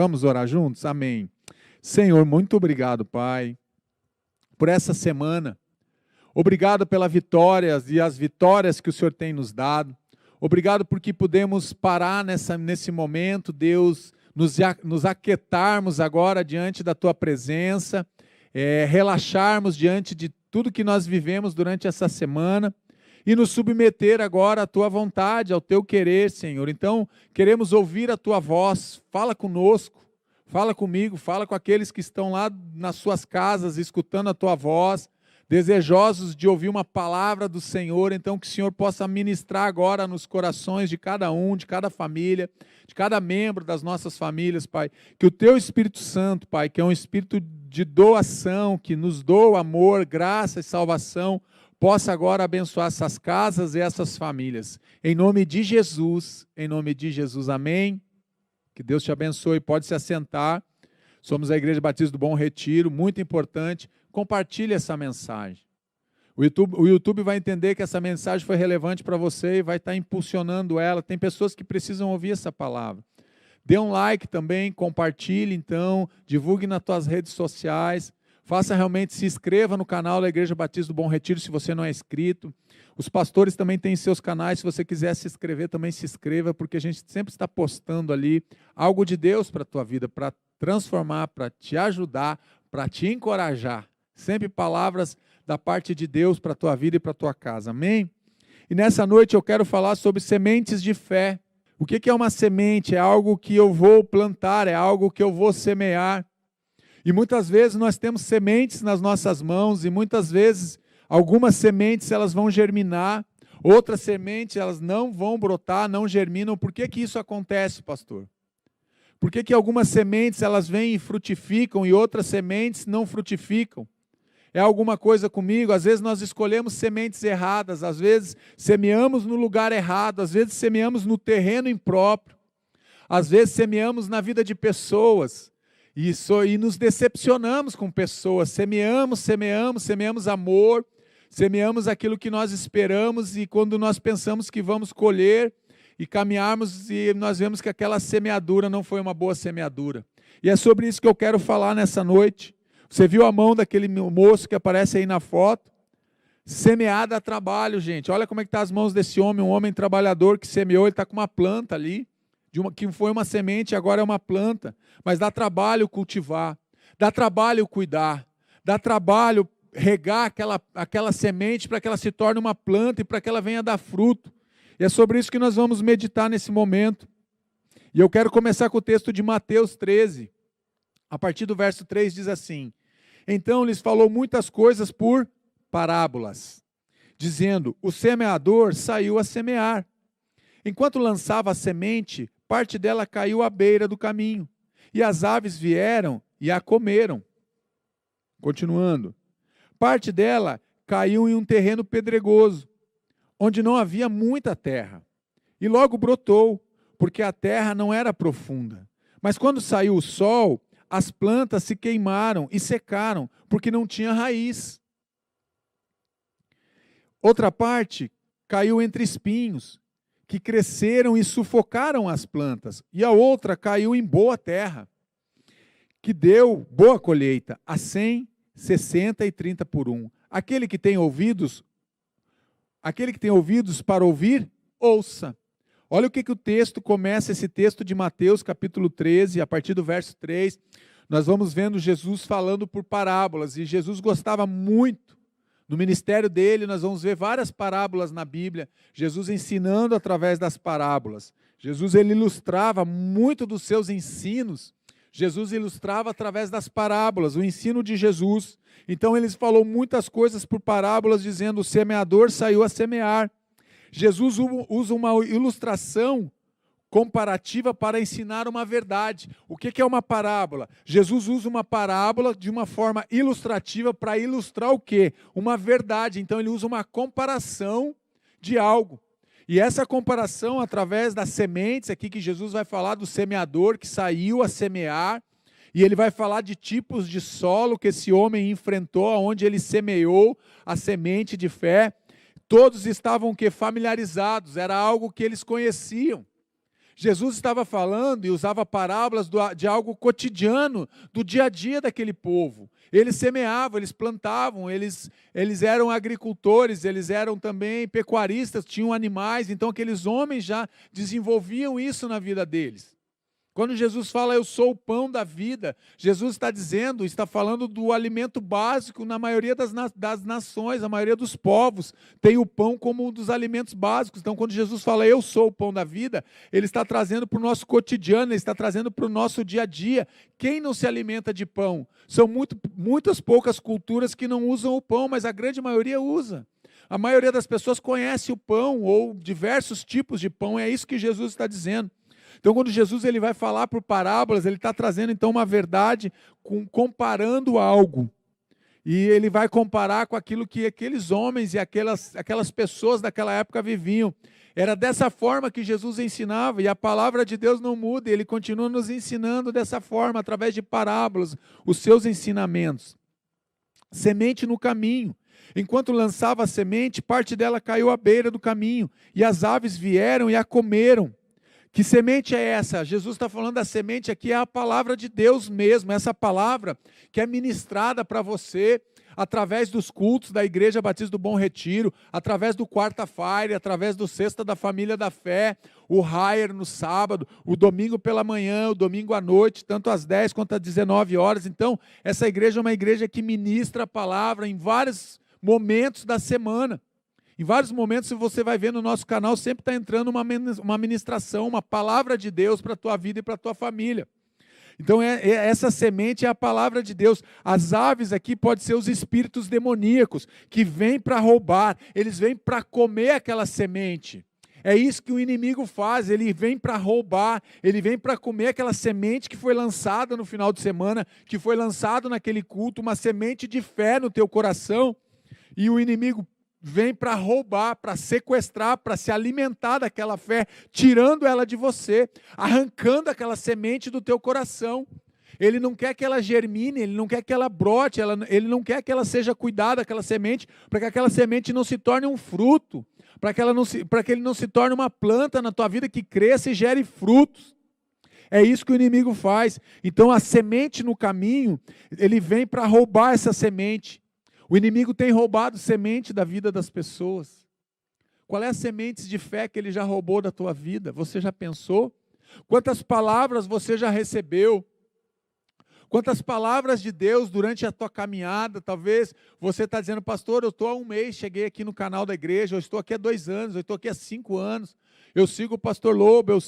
Vamos orar juntos? Amém. Senhor, muito obrigado, Pai, por essa semana. Obrigado pelas vitórias e as vitórias que o Senhor tem nos dado. Obrigado porque podemos parar nesse momento, Deus, nos aquietarmos agora diante da Tua presença, relaxarmos diante de tudo que nós vivemos durante essa semana e nos submeter agora à Tua vontade, ao Teu querer, Senhor. Então, queremos ouvir a Tua voz, fala conosco, fala comigo, fala com aqueles que estão lá nas suas casas, escutando a Tua voz, desejosos de ouvir uma palavra do Senhor. Então que o Senhor possa ministrar agora nos corações de cada um, de cada família, de cada membro das nossas famílias, Pai. Que o Teu Espírito Santo, Pai, que é um Espírito de doação, que nos doa amor, graça e salvação, possa agora abençoar essas casas e essas famílias. Em nome de Jesus, amém. Que Deus te abençoe, pode se assentar. Somos a Igreja Batista do Bom Retiro, muito importante. Compartilhe essa mensagem. O YouTube vai entender que essa mensagem foi relevante para você e vai estar impulsionando ela. Tem pessoas que precisam ouvir essa palavra. Dê um like também, compartilhe então, divulgue nas tuas redes sociais. Faça realmente, se inscreva no canal da Igreja Batista do Bom Retiro se você não é inscrito. Os pastores também têm seus canais, se você quiser se inscrever, também se inscreva, porque a gente sempre está postando ali algo de Deus para a tua vida, para transformar, para te ajudar, para te encorajar. Sempre palavras da parte de Deus para a tua vida e para a tua casa, amém? E nessa noite eu quero falar sobre sementes de fé. O que é uma semente? É algo que eu vou plantar, é algo que eu vou semear. E muitas vezes nós temos sementes nas nossas mãos e muitas vezes algumas sementes elas vão germinar, outras sementes elas não vão brotar, não germinam. Por que isso acontece, pastor? Por que algumas sementes elas vêm e frutificam e outras sementes não frutificam? É alguma coisa comigo? Às vezes nós escolhemos sementes erradas, às vezes semeamos no lugar errado, às vezes semeamos no terreno impróprio, às vezes semeamos na vida de pessoas. E nos decepcionamos com pessoas, semeamos amor, semeamos aquilo que nós esperamos e quando nós pensamos que vamos colher e caminharmos e nós vemos que aquela semeadura não foi uma boa semeadura. E é sobre isso que eu quero falar nessa noite. Você viu a mão daquele moço que aparece aí na foto? Semeada a trabalho, gente. Olha como é que estão as mãos desse homem, um homem trabalhador que semeou, ele está com uma planta ali. Que foi uma semente, agora é uma planta, mas dá trabalho cultivar, dá trabalho cuidar, dá trabalho regar aquela semente para que ela se torne uma planta e para que ela venha dar fruto. E é sobre isso que nós vamos meditar nesse momento. E eu quero começar com o texto de Mateus 13, a partir do verso 3 diz assim: Então lhes falou muitas coisas por parábolas, dizendo, o semeador saiu a semear. Enquanto lançava a semente, parte dela caiu à beira do caminho, e as aves vieram e a comeram. Continuando. Parte dela caiu em um terreno pedregoso, onde não havia muita terra, e logo brotou, porque a terra não era profunda. Mas quando saiu o sol, as plantas se queimaram e secaram, porque não tinha raiz. Outra parte caiu entre espinhos, que cresceram e sufocaram as plantas, e a outra caiu em boa terra, que deu boa colheita, a 100, 60 e 30 por 1. Aquele que tem ouvidos para ouvir, ouça. Olha o que o texto começa, esse texto de Mateus, capítulo 13, a partir do verso 3, nós vamos vendo Jesus falando por parábolas, e Jesus gostava muito. No ministério dele, nós vamos ver várias parábolas na Bíblia, Jesus ensinando através das parábolas. Jesus ele ilustrava muito dos seus ensinos, Jesus ilustrava através das parábolas, o ensino de Jesus. Então ele falou muitas coisas por parábolas, dizendo, o semeador saiu a semear. Jesus usa uma ilustração comparativa para ensinar uma verdade. O que é uma parábola? Jesus usa uma parábola de uma forma ilustrativa para ilustrar o quê? Uma verdade. Então ele usa uma comparação de algo. E essa comparação através das sementes, aqui que Jesus vai falar do semeador que saiu a semear, e ele vai falar de tipos de solo que esse homem enfrentou, onde ele semeou a semente de fé. Todos estavam familiarizados, era algo que eles conheciam. Jesus estava falando e usava parábolas de algo cotidiano, do dia a dia daquele povo. Eles semeavam, eles plantavam, eles eram agricultores, eles eram também pecuaristas, tinham animais, então aqueles homens já desenvolviam isso na vida deles. Quando Jesus fala, eu sou o pão da vida, Jesus está falando do alimento básico na maioria das nações, a maioria dos povos tem o pão como um dos alimentos básicos. Então, quando Jesus fala, eu sou o pão da vida, Ele está trazendo para o nosso cotidiano, Ele está trazendo para o nosso dia a dia. Quem não se alimenta de pão? São muitas poucas culturas que não usam o pão, mas a grande maioria usa. A maioria das pessoas conhece o pão ou diversos tipos de pão, é isso que Jesus está dizendo. Então, quando Jesus ele vai falar por parábolas, ele está trazendo então uma verdade comparando algo. E ele vai comparar com aquilo que aqueles homens e aquelas pessoas daquela época viviam. Era dessa forma que Jesus ensinava, e a palavra de Deus não muda, e Ele continua nos ensinando dessa forma, através de parábolas, os seus ensinamentos. Semente no caminho. Enquanto lançava a semente, parte dela caiu à beira do caminho, e as aves vieram e a comeram. Que semente é essa? Jesus está falando da semente aqui, é a palavra de Deus mesmo, essa palavra que é ministrada para você através dos cultos da Igreja Batista do Bom Retiro, através do Quarta-feira, através do Sexta da Família da Fé, o Haier no sábado, o domingo pela manhã, o domingo à noite, tanto às 10 quanto às 19 horas. Então, essa igreja é uma igreja que ministra a palavra em vários momentos da semana. Em vários momentos, se você vai ver no nosso canal, sempre está entrando uma ministração, uma palavra de Deus para a tua vida e para a tua família. Então, essa semente é a palavra de Deus. As aves aqui podem ser os espíritos demoníacos, que vêm para roubar, eles vêm para comer aquela semente. É isso que o inimigo faz, ele vem para roubar, ele vem para comer aquela semente que foi lançada no final de semana, que foi lançado naquele culto, uma semente de fé no teu coração, e o inimigo vem para roubar, para sequestrar, para se alimentar daquela fé, tirando ela de você, arrancando aquela semente do teu coração. Ele não quer que ela germine, ele não quer que ela brote, ele não quer que ela seja cuidada, aquela semente, para que aquela semente não se torne um fruto, para que ele não se torne uma planta na tua vida que cresça e gere frutos. É isso que o inimigo faz. Então a semente no caminho, ele vem para roubar essa semente. O inimigo tem roubado semente da vida das pessoas. Qual é as sementes de fé que ele já roubou da tua vida? Você já pensou? Quantas palavras você já recebeu? Quantas palavras de Deus durante a tua caminhada? Talvez você está dizendo, pastor, eu estou há 1 mês, cheguei aqui no canal da igreja, eu estou aqui há 2 anos, eu estou aqui há 5 anos. Eu sigo o pastor Lobo, eu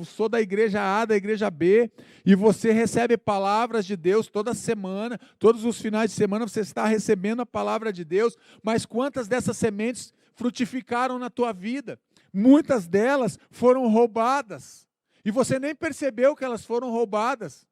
sou da igreja A, da igreja B, e você recebe palavras de Deus toda semana, todos os finais de semana você está recebendo a palavra de Deus, mas quantas dessas sementes frutificaram na tua vida? Muitas delas foram roubadas, e você nem percebeu que elas foram roubadas,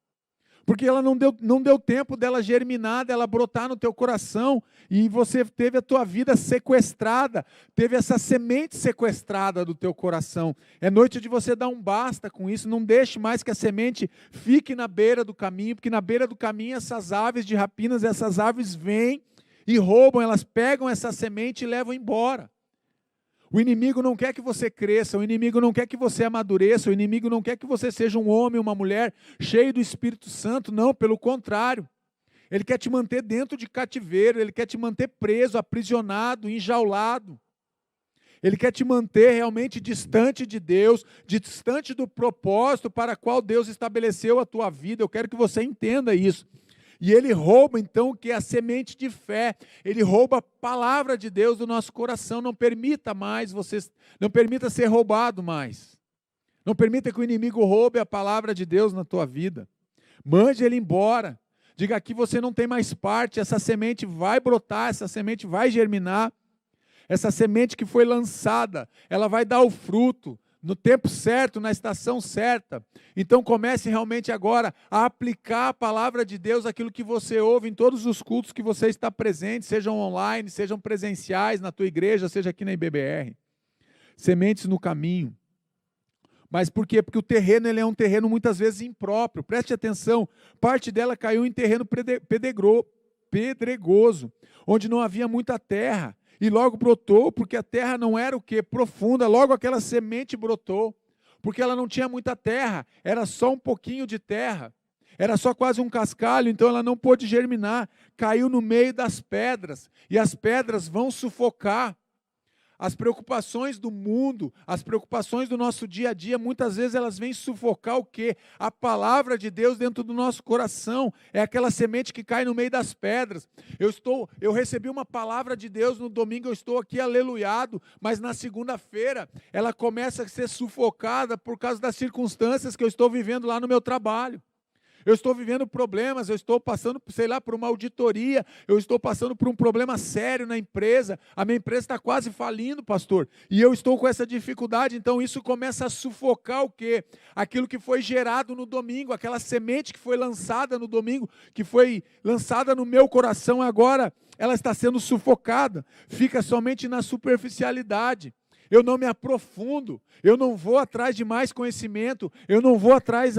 porque ela não deu tempo dela germinar, dela brotar no teu coração, e você teve a tua vida sequestrada, teve essa semente sequestrada do teu coração. É noite de você dar um basta com isso, não deixe mais que a semente fique na beira do caminho, porque na beira do caminho essas aves de rapinas, essas aves vêm e roubam, elas pegam essa semente e levam embora. O inimigo não quer que você cresça, o inimigo não quer que você amadureça, o inimigo não quer que você seja um homem, uma mulher cheio do Espírito Santo, não, pelo contrário. Ele quer te manter dentro de cativeiro, ele quer te manter preso, aprisionado, enjaulado. Ele quer te manter realmente distante de Deus, distante do propósito para qual Deus estabeleceu a tua vida. Eu quero que você entenda isso. E ele rouba, então, o que é a semente de fé. Ele rouba a palavra de Deus do nosso coração. Não permita ser roubado mais. Não permita que o inimigo roube a palavra de Deus na tua vida. Mande ele embora. Diga que você não tem mais parte. Essa semente vai brotar, essa semente vai germinar. Essa semente que foi lançada, ela vai dar o fruto no tempo certo, na estação certa. Então comece realmente agora a aplicar a palavra de Deus, aquilo que você ouve em todos os cultos que você está presente, sejam online, sejam presenciais na tua igreja, seja aqui na IBBR. Sementes no caminho. Mas por quê? Porque o terreno ele é um terreno muitas vezes impróprio. Preste atenção, parte dela caiu em terreno pedregoso, onde não havia muita terra. E logo brotou, porque a terra não era o quê? Profunda, logo aquela semente brotou. porque ela não tinha muita terra, era só um pouquinho de terra, era só quase um cascalho, então ela não pôde germinar, caiu no meio das pedras, e as pedras vão sufocar. As preocupações do mundo, as preocupações do nosso dia a dia, muitas vezes elas vêm sufocar o quê? A palavra de Deus dentro do nosso coração. É aquela semente que cai no meio das pedras. Eu recebi uma palavra de Deus no domingo, eu estou aqui aleluiado, mas na segunda-feira ela começa a ser sufocada por causa das circunstâncias que eu estou vivendo lá no meu trabalho. Eu estou vivendo problemas, eu estou passando, sei lá, por uma auditoria, eu estou passando por um problema sério na empresa, a minha empresa está quase falindo, pastor, e eu estou com essa dificuldade, então isso começa a sufocar o quê? Aquilo que foi gerado no domingo, aquela semente que foi lançada no domingo, que foi lançada no meu coração, agora ela está sendo sufocada, fica somente na superficialidade. Eu não me aprofundo, eu não vou atrás de mais conhecimento, eu não vou atrás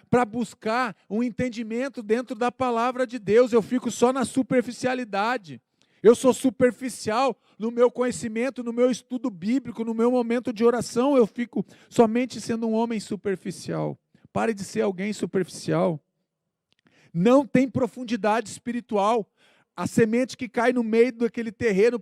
para buscar um entendimento dentro da palavra de Deus, eu fico só na superficialidade. Eu sou superficial no meu conhecimento, no meu estudo bíblico, no meu momento de oração, eu fico somente sendo um homem superficial. Pare de ser alguém superficial. Não tem profundidade espiritual. A semente que cai no meio daquele terreno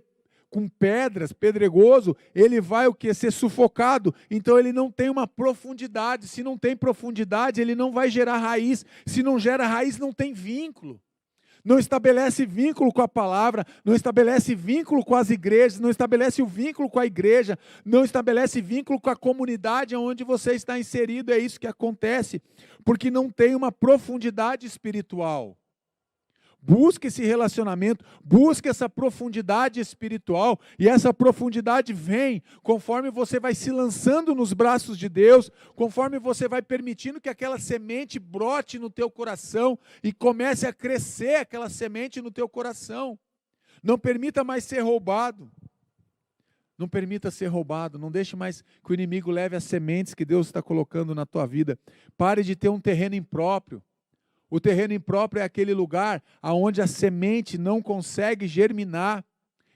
com pedras, pedregoso, ele vai o quê? Ser sufocado, então ele não tem uma profundidade, se não tem profundidade, ele não vai gerar raiz, se não gera raiz, não tem vínculo, não estabelece vínculo com a palavra, não estabelece vínculo com as igrejas, não estabelece o vínculo com a igreja, não estabelece vínculo com a comunidade onde você está inserido, é isso que acontece, porque não tem uma profundidade espiritual. Busque esse relacionamento, busque essa profundidade espiritual, e essa profundidade vem conforme você vai se lançando nos braços de Deus, conforme você vai permitindo que aquela semente brote no teu coração e comece a crescer aquela semente no teu coração. Não permita mais ser roubado. Não permita ser roubado, não deixe mais que o inimigo leve as sementes que Deus está colocando na tua vida. Pare de ter um terreno impróprio. O terreno impróprio é aquele lugar onde a semente não consegue germinar.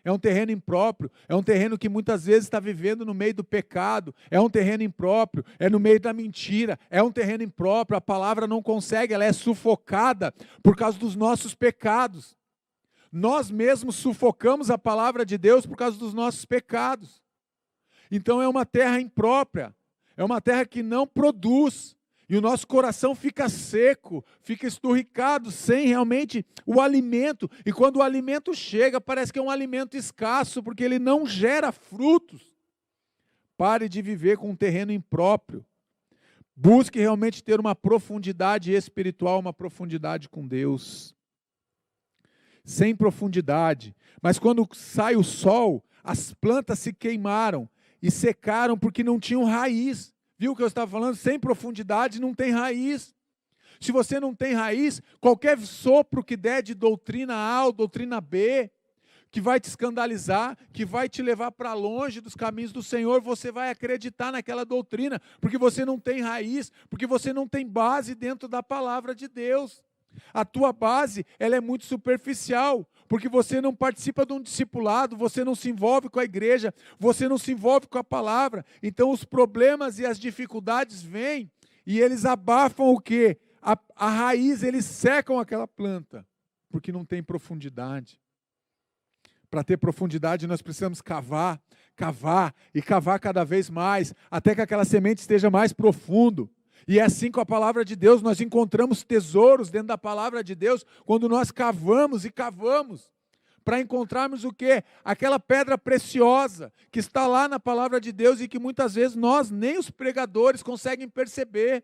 É um terreno impróprio, é um terreno que muitas vezes está vivendo no meio do pecado, é um terreno impróprio, é no meio da mentira, é um terreno impróprio, a palavra não consegue, ela é sufocada por causa dos nossos pecados. Nós mesmos sufocamos a palavra de Deus por causa dos nossos pecados. Então é uma terra imprópria, é uma terra que não produz. E o nosso coração fica seco, fica esturricado, sem realmente o alimento. E quando o alimento chega, parece que é um alimento escasso, porque ele não gera frutos. Pare de viver com um terreno impróprio. Busque realmente ter uma profundidade espiritual, uma profundidade com Deus. Sem profundidade. Mas quando sai o sol, as plantas se queimaram e secaram porque não tinham raiz. Viu o que eu estava falando? Sem profundidade não tem raiz. Se você não tem raiz, qualquer sopro que der de doutrina A ou doutrina B, que vai te escandalizar, que vai te levar para longe dos caminhos do Senhor, você vai acreditar naquela doutrina, porque você não tem raiz, porque você não tem base dentro da palavra de Deus. A tua base, ela é muito superficial, porque você não participa de um discipulado, você não se envolve com a igreja, você não se envolve com a palavra, então os problemas e as dificuldades vêm, e eles abafam o quê? A raiz, eles secam aquela planta, porque não tem profundidade. Para ter profundidade, nós precisamos cavar e cavar cada vez mais, até que aquela semente esteja mais profundo. E é assim com a palavra de Deus, nós encontramos tesouros dentro da palavra de Deus, quando nós cavamos e cavamos, para encontrarmos o quê? Aquela pedra preciosa, que está lá na palavra de Deus, e que muitas vezes nós, nem os pregadores, conseguem perceber,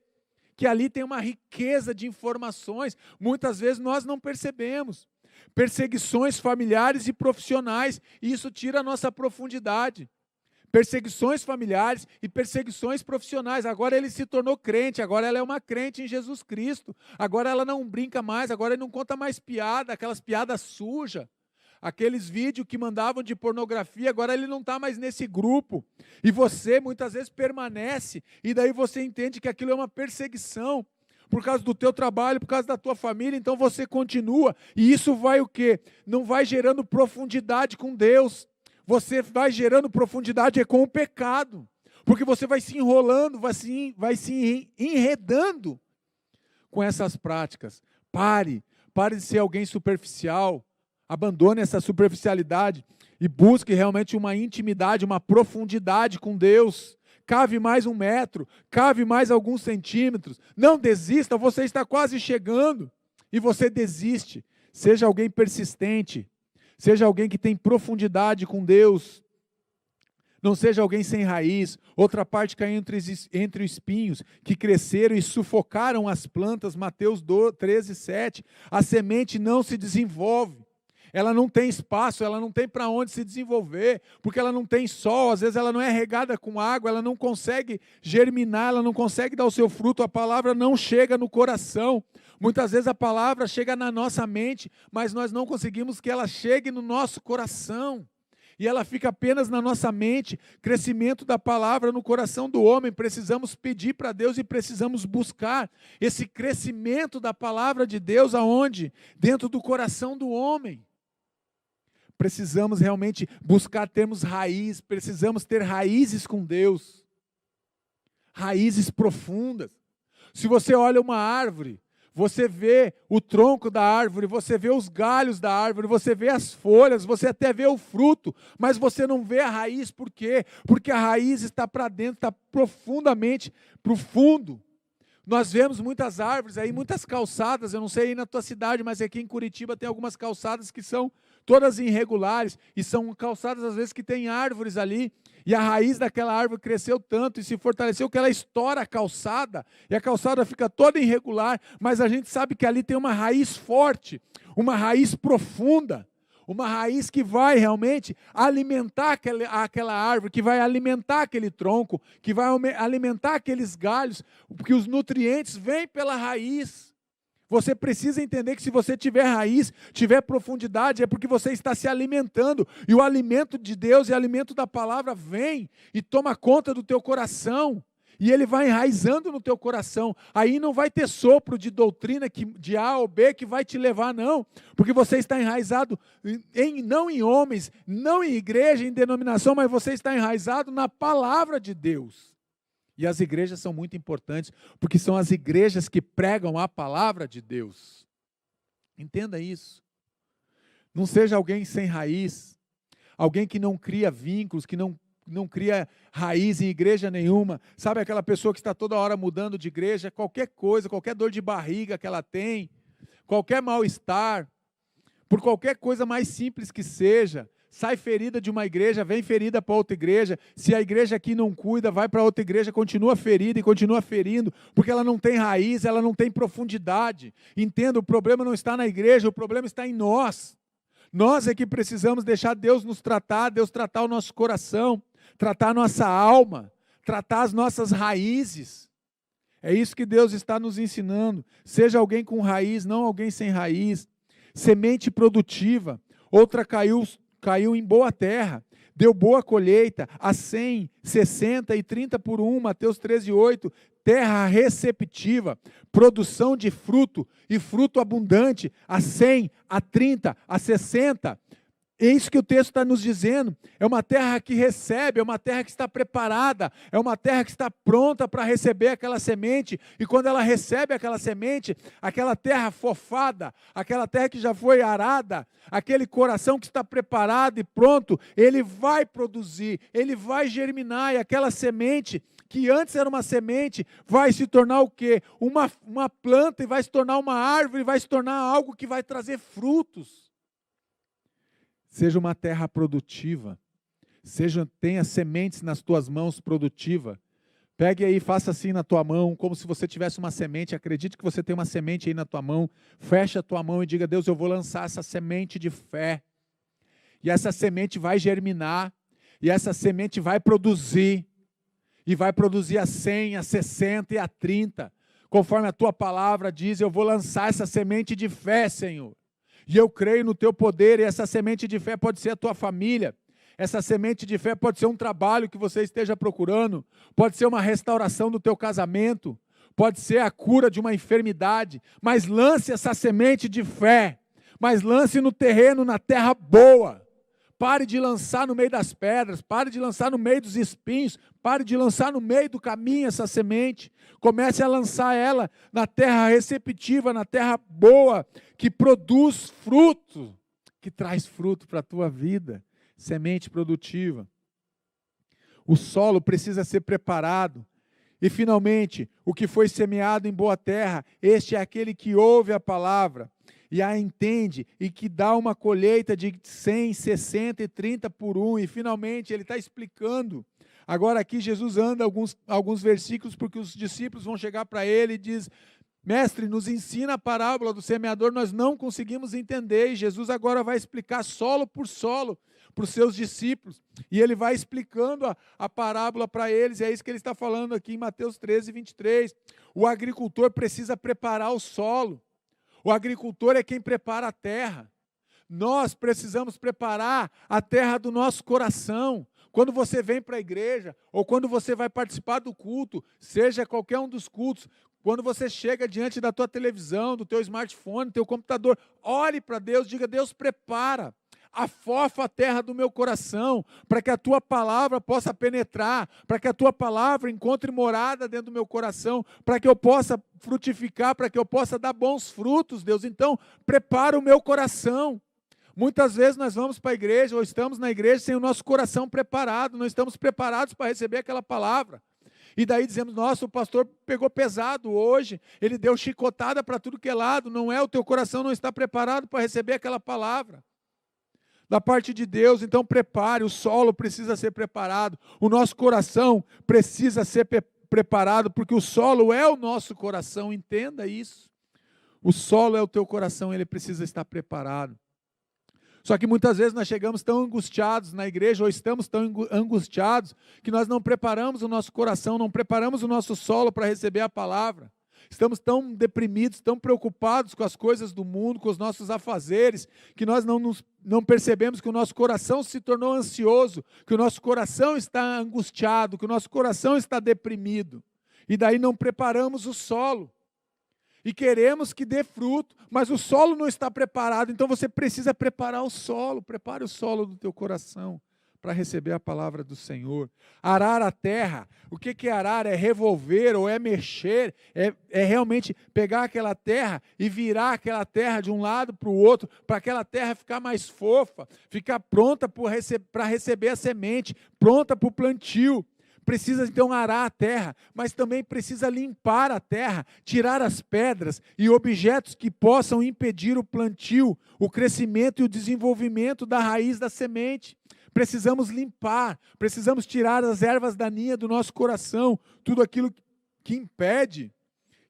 que ali tem uma riqueza de informações, muitas vezes nós não percebemos. Perseguições familiares e profissionais, e isso tira a nossa profundidade. Perseguições familiares e perseguições profissionais. Agora ele se tornou crente, agora ela é uma crente em Jesus Cristo. Agora ela não brinca mais, agora ele não conta mais piada, aquelas piadas sujas. Aqueles vídeos que mandavam de pornografia, agora ele não está mais nesse grupo. E você muitas vezes permanece, e daí você entende que aquilo é uma perseguição. Por causa do teu trabalho, por causa da tua família, então você continua. E isso vai o quê? Não vai gerando profundidade com Deus. Você vai gerando profundidade com o pecado. Porque você vai se enrolando, vai se enredando com essas práticas. Pare de ser alguém superficial. Abandone essa superficialidade e busque realmente uma intimidade, uma profundidade com Deus. Cave mais 1 metro, cave mais alguns centímetros. Não desista, você está quase chegando e você desiste. Seja alguém persistente, seja alguém que tem profundidade com Deus. Não seja alguém sem raiz. Outra parte caiu entre os espinhos, que cresceram e sufocaram as plantas. Mateus 13:7. A semente não se desenvolve. Ela não tem espaço, ela não tem para onde se desenvolver, porque ela não tem sol, às vezes ela não é regada com água, ela não consegue germinar, ela não consegue dar o seu fruto, a palavra não chega no coração. Muitas vezes a palavra chega na nossa mente, mas nós não conseguimos que ela chegue no nosso coração. E ela fica apenas na nossa mente. Crescimento da palavra no coração do homem. Precisamos pedir para Deus e precisamos buscar esse crescimento da palavra de Deus aonde? Dentro do coração do homem. Precisamos realmente buscar termos raiz, precisamos ter raízes com Deus. Raízes profundas. Se você olha uma árvore, você vê o tronco da árvore, você vê os galhos da árvore, você vê as folhas, você até vê o fruto, mas você não vê a raiz, por quê? Porque a raiz está para dentro, está profundamente profundo. Nós vemos muitas árvores aí, muitas calçadas, eu não sei aí na tua cidade, mas aqui em Curitiba tem algumas calçadas que são todas irregulares, e são calçadas às vezes que tem árvores ali, e a raiz daquela árvore cresceu tanto e se fortaleceu que ela estoura a calçada, e a calçada fica toda irregular, mas a gente sabe que ali tem uma raiz forte, uma raiz profunda, uma raiz que vai realmente alimentar aquela árvore, que vai alimentar aquele tronco, que vai alimentar aqueles galhos, porque os nutrientes vêm pela raiz. Você precisa entender que se você tiver raiz, tiver profundidade, é porque você está se alimentando, e o alimento de Deus e o alimento da palavra vem e toma conta do teu coração. E ele vai enraizando no teu coração. Aí não vai ter sopro de doutrina de A ou B que vai te levar, não. Porque você está enraizado não em homens, não em igreja, em denominação, mas você está enraizado na palavra de Deus. E as igrejas são muito importantes, porque são as igrejas que pregam a palavra de Deus. Entenda isso. Não seja alguém sem raiz, alguém que não cria vínculos, que não cria raiz em igreja nenhuma. Sabe aquela pessoa que está toda hora mudando de igreja, qualquer coisa, qualquer dor de barriga que ela tem, qualquer mal-estar, por qualquer coisa mais simples que seja, sai ferida de uma igreja, vem ferida para outra igreja. Se a igreja aqui não cuida, vai para outra igreja, continua ferida e continua ferindo, porque ela não tem raiz, ela não tem profundidade. Entenda, o problema não está na igreja, o problema está em nós. Nós é que precisamos deixar Deus nos tratar, Deus tratar o nosso coração, tratar a nossa alma, tratar as nossas raízes. É isso que Deus está nos ensinando. Seja alguém com raiz, não alguém sem raiz. Semente produtiva. Outra caiu em boa terra, deu boa colheita, a 100, 60 e 30 por 1, Mateus 13:8. Terra receptiva, produção de fruto e fruto abundante, a 100, a 30, a 60. É isso que o texto está nos dizendo. É uma terra que recebe, é uma terra que está preparada, é uma terra que está pronta para receber aquela semente. E quando ela recebe aquela semente, aquela terra fofada, aquela terra que já foi arada, aquele coração que está preparado e pronto, ele vai produzir, ele vai germinar. E aquela semente, que antes era uma semente, vai se tornar o quê? Uma planta, e vai se tornar uma árvore, vai se tornar algo que vai trazer frutos. Seja uma terra produtiva, tenha sementes nas tuas mãos produtiva. Pegue aí, faça assim na tua mão, como se você tivesse uma semente. Acredite que você tem uma semente aí na tua mão. Feche a tua mão e diga: Deus, eu vou lançar essa semente de fé. E essa semente vai germinar, e essa semente vai produzir, e vai produzir a 100, a 60 e a 30. Conforme a tua palavra diz, eu vou lançar essa semente de fé, Senhor. E eu creio no teu poder, e essa semente de fé pode ser a tua família, essa semente de fé pode ser um trabalho que você esteja procurando, pode ser uma restauração do teu casamento, pode ser a cura de uma enfermidade, mas lance essa semente de fé, mas lance no terreno, na terra boa, Pare de lançar no meio das pedras, pare de lançar no meio dos espinhos, pare de lançar no meio do caminho essa semente. Comece a lançar ela na terra receptiva, na terra boa, que produz fruto, que traz fruto para a tua vida, semente produtiva. O solo precisa ser preparado. E, finalmente, o que foi semeado em boa terra, este é aquele que ouve a palavra e a entende, e que dá uma colheita de 100, 60 e 30 por um. E, finalmente, ele está explicando. Agora aqui Jesus anda alguns versículos, porque os discípulos vão chegar para ele e diz: mestre, nos ensina a parábola do semeador, nós não conseguimos entender. E Jesus agora vai explicar solo por solo para os seus discípulos. E ele vai explicando a parábola para eles. É isso que ele está falando aqui em Mateus 13, 23. O agricultor precisa preparar o solo. O agricultor é quem prepara a terra. Nós precisamos preparar a terra do nosso coração. Quando você vem para a igreja, ou quando você vai participar do culto, seja qualquer um dos cultos, quando você chega diante da tua televisão, do teu smartphone, do teu computador, ore para Deus, diga: Deus, prepara, afofa a terra do meu coração, para que a tua palavra possa penetrar, para que a tua palavra encontre morada dentro do meu coração, para que eu possa frutificar, para que eu possa dar bons frutos, Deus. Então, prepara o meu coração. Muitas vezes nós vamos para a igreja, ou estamos na igreja sem o nosso coração preparado, não estamos preparados para receber aquela palavra. E daí dizemos: nossa, o pastor pegou pesado hoje, ele deu chicotada para tudo que é lado. Não é, o teu coração não está preparado para receber aquela palavra da parte de Deus. Então prepare, o solo precisa ser preparado, o nosso coração precisa ser preparado, porque o solo é o nosso coração, entenda isso. O solo é o teu coração, ele precisa estar preparado. Só que muitas vezes nós chegamos tão angustiados na igreja, ou estamos tão angustiados, que nós não preparamos o nosso coração, não preparamos o nosso solo para receber a palavra. Estamos tão deprimidos, tão preocupados com as coisas do mundo, com os nossos afazeres, que nós não percebemos que o nosso coração se tornou ansioso, que o nosso coração está angustiado, que o nosso coração está deprimido. E daí não preparamos o solo. E queremos que dê fruto, mas o solo não está preparado. Então você precisa preparar o solo. Prepare o solo do teu coração para receber a palavra do Senhor. Arar a terra. O que é arar? É revolver ou é mexer. É realmente pegar aquela terra e virar aquela terra de um lado para o outro, para aquela terra ficar mais fofa, ficar pronta para receber a semente, pronta para o plantio. Precisa então arar a terra, mas também precisa limpar a terra, tirar as pedras e objetos que possam impedir o plantio, o crescimento e o desenvolvimento da raiz da semente. Precisamos limpar, precisamos tirar as ervas daninhas do nosso coração, tudo aquilo que impede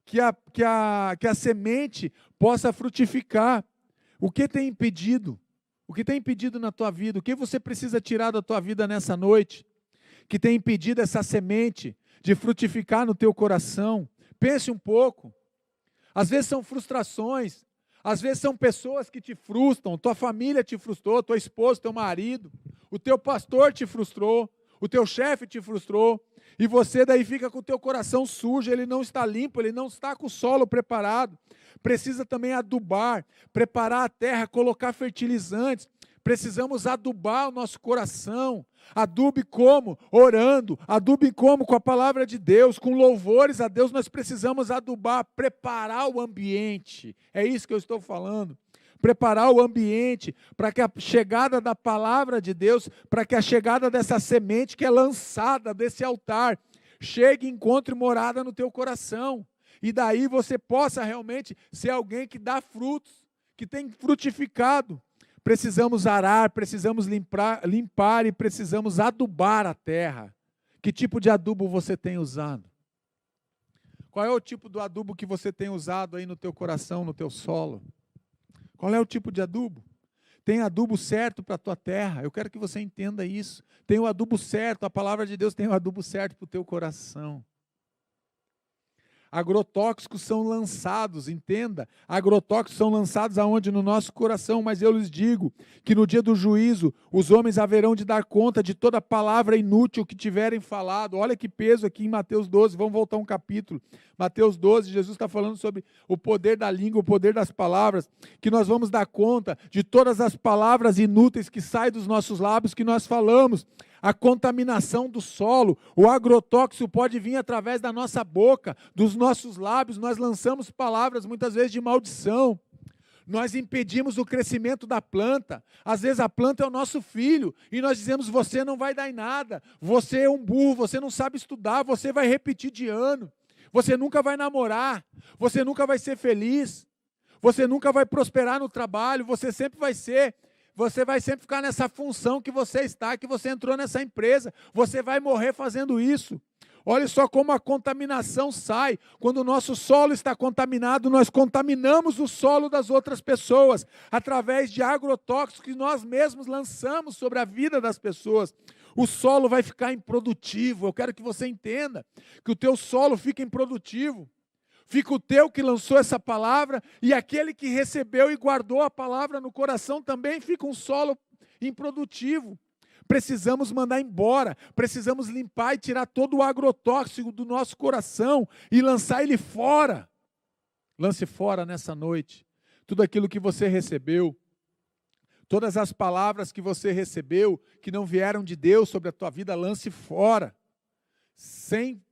que a semente possa frutificar. O que tem impedido? O que tem impedido na tua vida? O que você precisa tirar da tua vida nessa noite? Que tem impedido essa semente de frutificar no teu coração? Pense um pouco. Às vezes são frustrações, às vezes são pessoas que te frustram, tua família te frustrou, tua esposa, teu marido, o teu pastor te frustrou, o teu chefe te frustrou, e você daí fica com o teu coração sujo, ele não está limpo, ele não está com o solo preparado. Precisa também adubar, preparar a terra, colocar fertilizantes. Precisamos adubar o nosso coração. Adube como? Orando. Adube como? Com a palavra de Deus, com louvores a Deus. Nós precisamos adubar, preparar o ambiente. É isso que eu estou falando. Preparar o ambiente para que a chegada da palavra de Deus, para que a chegada dessa semente que é lançada desse altar, chegue e encontre morada no teu coração. E daí você possa realmente ser alguém que dá frutos, que tem frutificado. Precisamos arar, precisamos limpar e precisamos adubar a terra. Que tipo de adubo você tem usado? Qual é o tipo do adubo que você tem usado aí no teu coração, no teu solo? Qual é o tipo de adubo? Tem adubo certo para a tua terra? Eu quero que você entenda isso. Tem o adubo certo, a palavra de Deus tem o adubo certo para o teu coração. Agrotóxicos são lançados, entenda. Agrotóxicos são lançados aonde? No nosso coração. Mas eu lhes digo que no dia do juízo, os homens haverão de dar conta de toda palavra inútil que tiverem falado. Olha que peso aqui em Mateus 12. Vamos voltar um capítulo. Mateus 12, Jesus está falando sobre o poder da língua, o poder das palavras, que nós vamos dar conta de todas as palavras inúteis que saem dos nossos lábios, que nós falamos. A contaminação do solo, o agrotóxico pode vir através da nossa boca, dos nossos lábios. Nós lançamos palavras muitas vezes de maldição. Nós impedimos o crescimento da planta. Às vezes a planta é o nosso filho e nós dizemos: você não vai dar em nada, você é um burro, você não sabe estudar, você vai repetir de ano, você nunca vai namorar, você nunca vai ser feliz, você nunca vai prosperar no trabalho, você vai sempre ficar nessa função que você está, que você entrou nessa empresa, você vai morrer fazendo isso. Olha só como a contaminação sai. Quando o nosso solo está contaminado, nós contaminamos o solo das outras pessoas, através de agrotóxicos que nós mesmos lançamos sobre a vida das pessoas. O solo vai ficar improdutivo. Eu quero que você entenda que o teu solo fica improdutivo. Fica o teu que lançou essa palavra, e aquele que recebeu e guardou a palavra no coração também fica um solo improdutivo. Precisamos mandar embora, precisamos limpar e tirar todo o agrotóxico do nosso coração e lançar ele fora. Lance fora nessa noite tudo aquilo que você recebeu, todas as palavras que você recebeu, que não vieram de Deus sobre a tua vida, lance fora, sem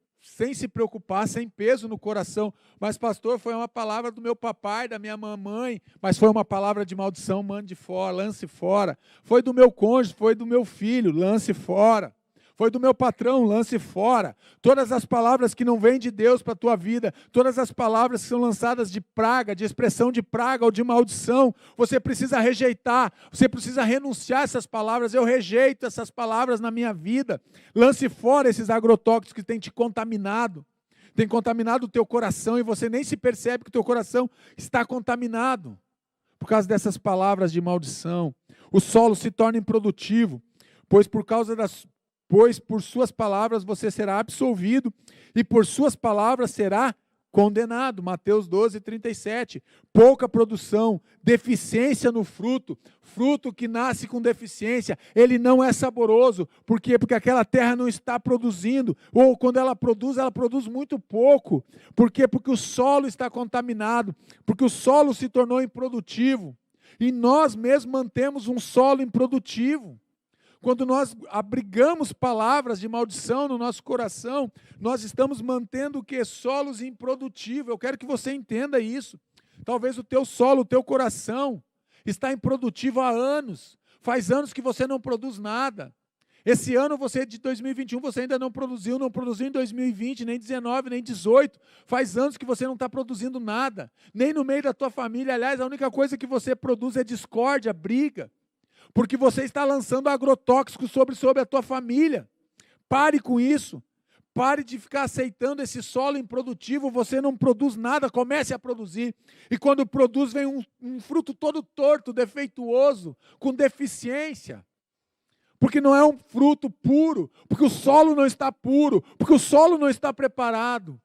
se preocupar, sem peso no coração. Mas pastor, foi uma palavra do meu papai, da minha mamãe, mas foi uma palavra de maldição, mande fora, lance fora. Foi do meu cônjuge, foi do meu filho, lance fora. Foi do meu patrão, lance fora. Todas as palavras que não vêm de Deus para a tua vida, todas as palavras que são lançadas de praga, de expressão de praga ou de maldição, você precisa rejeitar, você precisa renunciar a essas palavras. Eu rejeito essas palavras na minha vida. Lance fora esses agrotóxicos que têm te contaminado. Tem contaminado o teu coração e você nem se percebe que o teu coração está contaminado por causa dessas palavras de maldição. O solo se torna improdutivo, pois por suas palavras você será absolvido, e por suas palavras será condenado. Mateus 12, 37. Pouca produção, deficiência no fruto, fruto que nasce com deficiência, ele não é saboroso. Por quê? Porque aquela terra não está produzindo, ou quando ela produz muito pouco. Por quê? Porque o solo está contaminado, porque o solo se tornou improdutivo, e nós mesmos mantemos um solo improdutivo. Quando nós abrigamos palavras de maldição no nosso coração, nós estamos mantendo o que? Solos improdutivos. Eu quero que você entenda isso. Talvez o teu solo, o teu coração, está improdutivo há anos. Faz anos que você não produz nada. Esse ano de 2021, você ainda não produziu em 2020, nem 19, nem 18. Faz anos que você não está produzindo nada. Nem no meio da tua família. Aliás, a única coisa que você produz é discórdia, briga. Porque você está lançando agrotóxicos sobre a tua família. Pare com isso. Pare de ficar aceitando esse solo improdutivo. Você não produz nada, comece a produzir. E quando produz, vem um fruto todo torto, defeituoso, com deficiência. Porque não é um fruto puro, porque o solo não está puro, porque o solo não está preparado.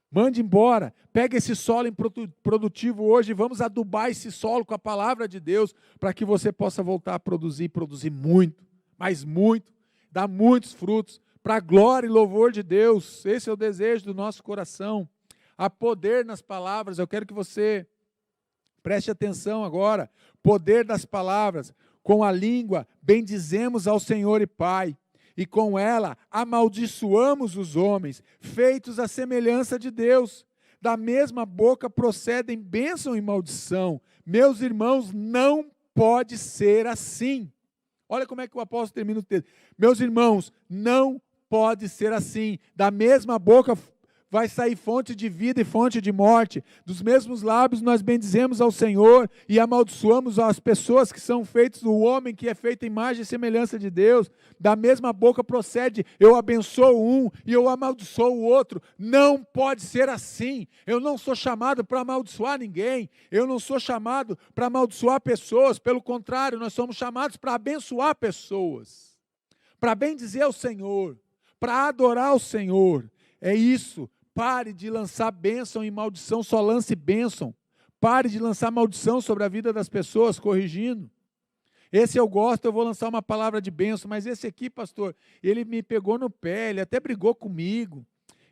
Mande embora, pega esse solo improdutivo hoje e vamos adubar esse solo com a palavra de Deus, para que você possa voltar a produzir muito, mas muito, dar muitos frutos, para a glória e louvor de Deus. Esse é o desejo do nosso coração. Há poder nas palavras. Eu quero que você preste atenção agora. Poder das palavras. Com a língua bendizemos ao Senhor e Pai, e com ela amaldiçoamos os homens, feitos à semelhança de Deus. Da mesma boca procedem bênção e maldição. Meus irmãos, não pode ser assim. Olha como é que o apóstolo termina o texto. Meus irmãos, não pode ser assim. Da mesma boca vai sair fonte de vida e fonte de morte. Dos mesmos lábios nós bendizemos ao Senhor e amaldiçoamos as pessoas que são feitas, o homem que é feito em imagem e semelhança de Deus. Da mesma boca procede, eu abençoo um e eu amaldiçoo o outro. Não pode ser assim. Eu não sou chamado para amaldiçoar ninguém. Eu não sou chamado para amaldiçoar pessoas. Pelo contrário, nós somos chamados para abençoar pessoas, para bendizer ao Senhor, para adorar o Senhor. É isso. Pare de lançar bênção e maldição, só lance bênção. Pare de lançar maldição sobre a vida das pessoas, corrigindo. Esse eu gosto, eu vou lançar uma palavra de bênção, mas esse aqui, pastor, ele me pegou no pé, ele até brigou comigo,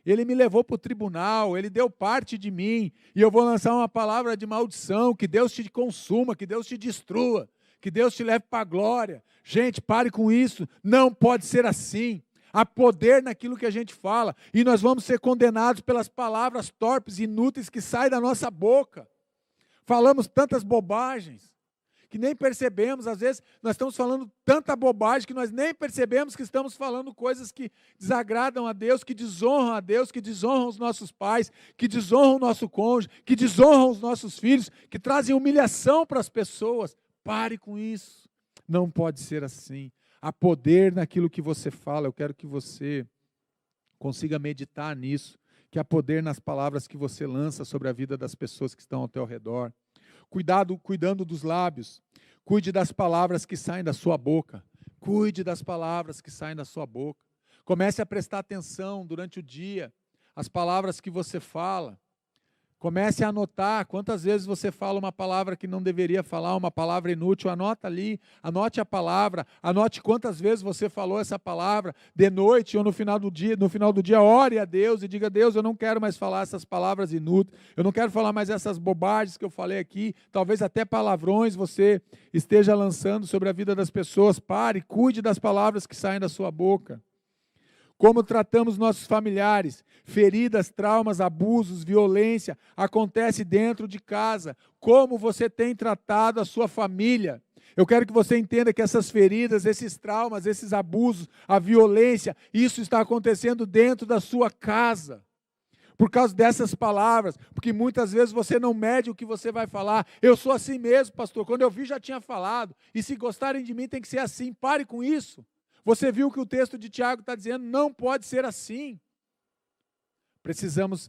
ele me levou para o tribunal, ele deu parte de mim, e eu vou lançar uma palavra de maldição, que Deus te consuma, que Deus te destrua, que Deus te leve para a glória. Gente, pare com isso, não pode ser assim. Há poder naquilo que a gente fala, e nós vamos ser condenados pelas palavras torpes e inúteis que saem da nossa boca. Falamos tantas bobagens, que nem percebemos, às vezes nós estamos falando tanta bobagem, que nós nem percebemos que estamos falando coisas que desagradam a Deus, que desonram os nossos pais, que desonram o nosso cônjuge, que desonram os nossos filhos, que trazem humilhação para as pessoas. Pare com isso, não pode ser assim. Há poder naquilo que você fala. Eu quero que você consiga meditar nisso, que há poder nas palavras que você lança sobre a vida das pessoas que estão ao teu redor. Cuidando dos lábios, cuide das palavras que saem da sua boca, cuide das palavras que saem da sua boca. Comece a prestar atenção durante o dia, as palavras que você fala. Comece a anotar quantas vezes você fala uma palavra que não deveria falar, uma palavra inútil. Anota ali, anote a palavra, anote quantas vezes você falou essa palavra, de noite ou no final do dia, ore a Deus e diga: Deus, eu não quero mais falar essas palavras inúteis, eu não quero falar mais essas bobagens que eu falei aqui, talvez até palavrões você esteja lançando sobre a vida das pessoas. Pare, cuide das palavras que saem da sua boca. Como tratamos nossos familiares, feridas, traumas, abusos, violência, acontece dentro de casa. Como você tem tratado a sua família? Eu quero que você entenda que essas feridas, esses traumas, esses abusos, a violência, isso está acontecendo dentro da sua casa. Por causa dessas palavras, porque muitas vezes você não mede o que você vai falar. Eu sou assim mesmo, pastor, quando eu vi já tinha falado, e se gostarem de mim tem que ser assim. Pare com isso. Você viu que o texto de Tiago está dizendo, não pode ser assim. Precisamos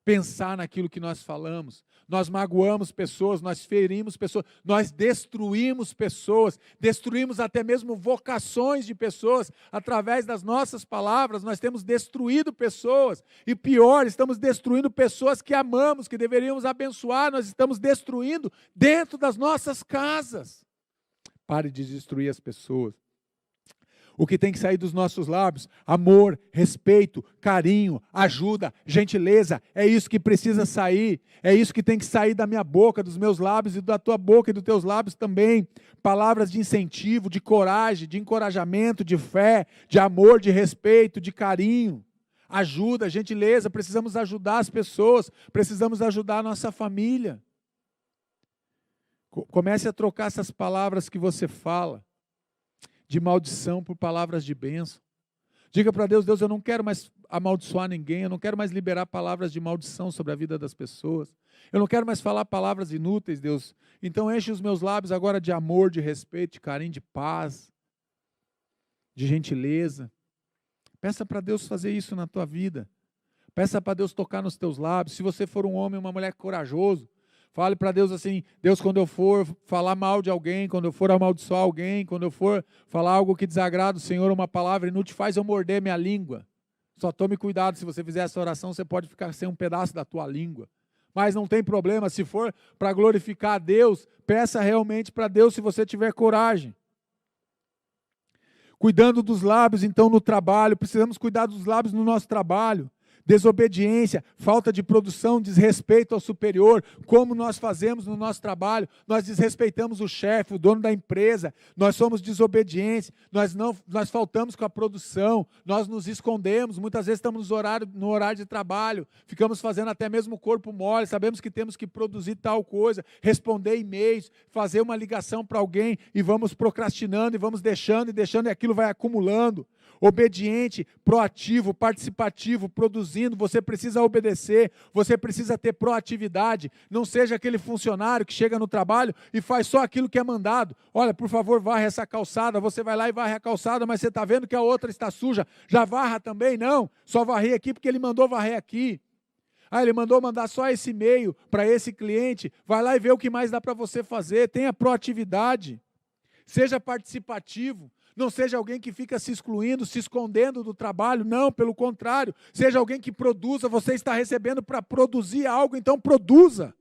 pensar naquilo que nós falamos. Nós magoamos pessoas, nós ferimos pessoas, nós destruímos pessoas, destruímos até mesmo vocações de pessoas. Através das nossas palavras, nós temos destruído pessoas. E pior, estamos destruindo pessoas que amamos, que deveríamos abençoar, nós estamos destruindo dentro das nossas casas. Pare de destruir as pessoas. O que tem que sair dos nossos lábios? Amor, respeito, carinho, ajuda, gentileza. É isso que precisa sair. É isso que tem que sair da minha boca, dos meus lábios e da tua boca e dos teus lábios também. Palavras de incentivo, de coragem, de encorajamento, de fé, de amor, de respeito, de carinho. Ajuda, gentileza. Precisamos ajudar as pessoas. Precisamos ajudar a nossa família. Comece a trocar essas palavras que você fala de maldição por palavras de bênção. Diga para Deus: Deus, eu não quero mais amaldiçoar ninguém, eu não quero mais liberar palavras de maldição sobre a vida das pessoas, eu não quero mais falar palavras inúteis, Deus. Então enche os meus lábios agora de amor, de respeito, de carinho, de paz, de gentileza. Peça para Deus fazer isso na tua vida. Peça para Deus tocar nos teus lábios. Se você for um homem ou uma mulher corajoso, fale para Deus assim: Deus, quando eu for falar mal de alguém, quando eu for amaldiçoar alguém, quando eu for falar algo que desagrada o Senhor, uma palavra inútil, faz eu morder minha língua. Só tome cuidado, se você fizer essa oração, você pode ficar sem um pedaço da tua língua. Mas não tem problema, se for para glorificar a Deus, peça realmente para Deus, se você tiver coragem. Cuidando dos lábios, então, no trabalho, precisamos cuidar dos lábios no nosso trabalho. Desobediência, falta de produção, desrespeito ao superior, como nós fazemos no nosso trabalho, nós desrespeitamos o chefe, o dono da empresa, nós somos desobedientes, nós faltamos com a produção, nós nos escondemos, muitas vezes estamos no horário de trabalho, ficamos fazendo até mesmo o corpo mole, sabemos que temos que produzir tal coisa, responder e-mails, fazer uma ligação para alguém e vamos procrastinando e vamos deixando e aquilo vai acumulando. Obediente, proativo, participativo, produzindo, você precisa obedecer, você precisa ter proatividade, não seja aquele funcionário que chega no trabalho e faz só aquilo que é mandado. Olha, por favor, varre essa calçada, você vai lá e varre a calçada, mas você está vendo que a outra está suja, já varra também? Não, só varrei aqui porque ele mandou varrer aqui. Ele mandou mandar só esse e-mail para esse cliente, vai lá e vê o que mais dá para você fazer, tenha proatividade, seja participativo. Não seja alguém que fica se excluindo, se escondendo do trabalho. Não, pelo contrário. Seja alguém que produza. Você está recebendo para produzir algo, então produza.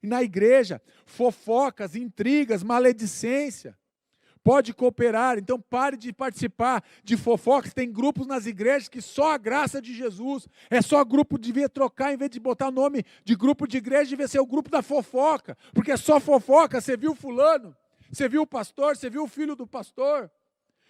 E na igreja, fofocas, intrigas, maledicência. Pode cooperar, então pare de participar de fofocas. Tem grupos nas igrejas que só a graça de Jesus. É só grupo, devia trocar, em vez de botar o nome de grupo de igreja, devia ser o grupo da fofoca. Porque é só fofoca. Você viu fulano? Você viu o pastor? Você viu o filho do pastor?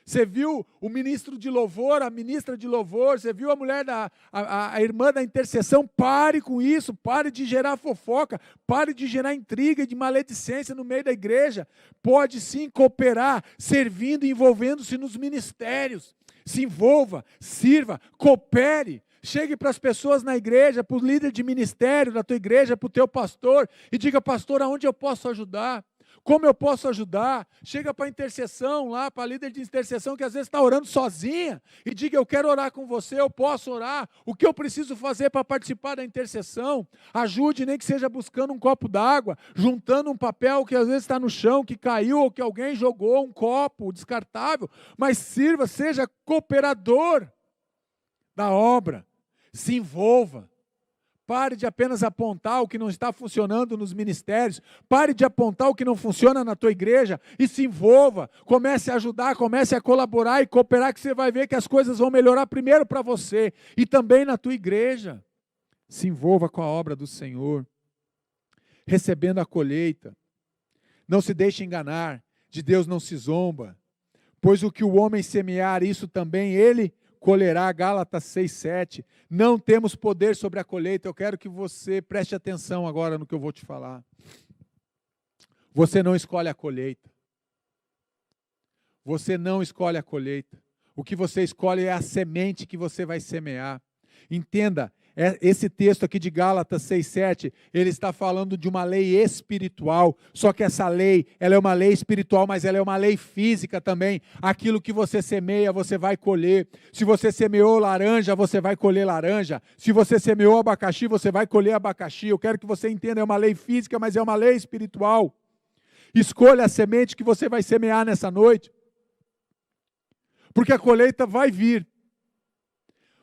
Você viu o ministro de louvor, a ministra de louvor? Você viu a mulher, a irmã da intercessão? Pare com isso, pare de gerar fofoca, pare de gerar intriga e de maledicência no meio da igreja. Pode sim cooperar, servindo e envolvendo-se nos ministérios. Se envolva, sirva, coopere. Chegue para as pessoas na igreja, para o líder de ministério da tua igreja, para o teu pastor, e diga: pastor, aonde eu posso ajudar? Como eu posso ajudar? Chega para a intercessão lá, para a líder de intercessão que às vezes está orando sozinha, e diga: eu quero orar com você, eu posso orar, o que eu preciso fazer para participar da intercessão? Ajude, nem que seja buscando um copo d'água, juntando um papel que às vezes está no chão, que caiu, ou que alguém jogou, um copo descartável, mas sirva, seja cooperador da obra, se envolva. Pare de apenas apontar o que não está funcionando nos ministérios. Pare de apontar o que não funciona na tua igreja e se envolva. Comece a ajudar, comece a colaborar e cooperar, que você vai ver que as coisas vão melhorar primeiro para você e também na tua igreja. Se envolva com a obra do Senhor, recebendo a colheita. Não se deixe enganar, de Deus não se zomba, pois o que o homem semear, isso também ele colherá. Gálatas 6:7. Não temos poder sobre a colheita. Eu quero que você preste atenção agora no que eu vou te falar. Você não escolhe a colheita. Você não escolhe a colheita. O que você escolhe é a semente que você vai semear. Entenda, esse texto aqui de Gálatas 6:7, ele está falando de uma lei espiritual, só que essa lei, ela é uma lei espiritual, mas ela é uma lei física também. Aquilo que você semeia, você vai colher. Se você semeou laranja, você vai colher laranja. Se você semeou abacaxi, você vai colher abacaxi. Eu quero que você entenda, é uma lei física, mas é uma lei espiritual. Escolha a semente que você vai semear nessa noite, porque a colheita vai vir.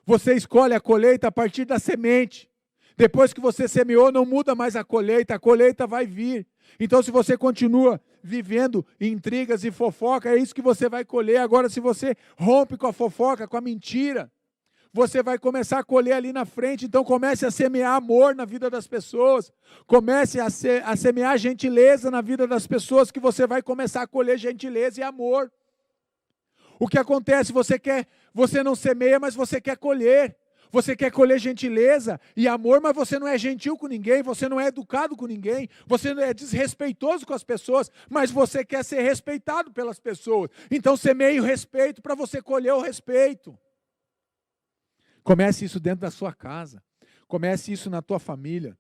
Você escolhe a colheita a partir da semente. Depois que você semeou, não muda mais a colheita vai vir. Então, se você continua vivendo intrigas e fofoca, é isso que você vai colher. Agora, se você rompe com a fofoca, com a mentira, você vai começar a colher ali na frente. Então, comece a semear amor na vida das pessoas. Comece a semear gentileza na vida das pessoas, que você vai começar a colher gentileza e amor. O que acontece? Você não semeia, mas você quer colher. Você quer colher gentileza e amor, mas você não é gentil com ninguém, você não é educado com ninguém, você não é desrespeitoso com as pessoas, mas você quer ser respeitado pelas pessoas. Então semeie o respeito para você colher o respeito. Comece isso dentro da sua casa. Comece isso na tua família.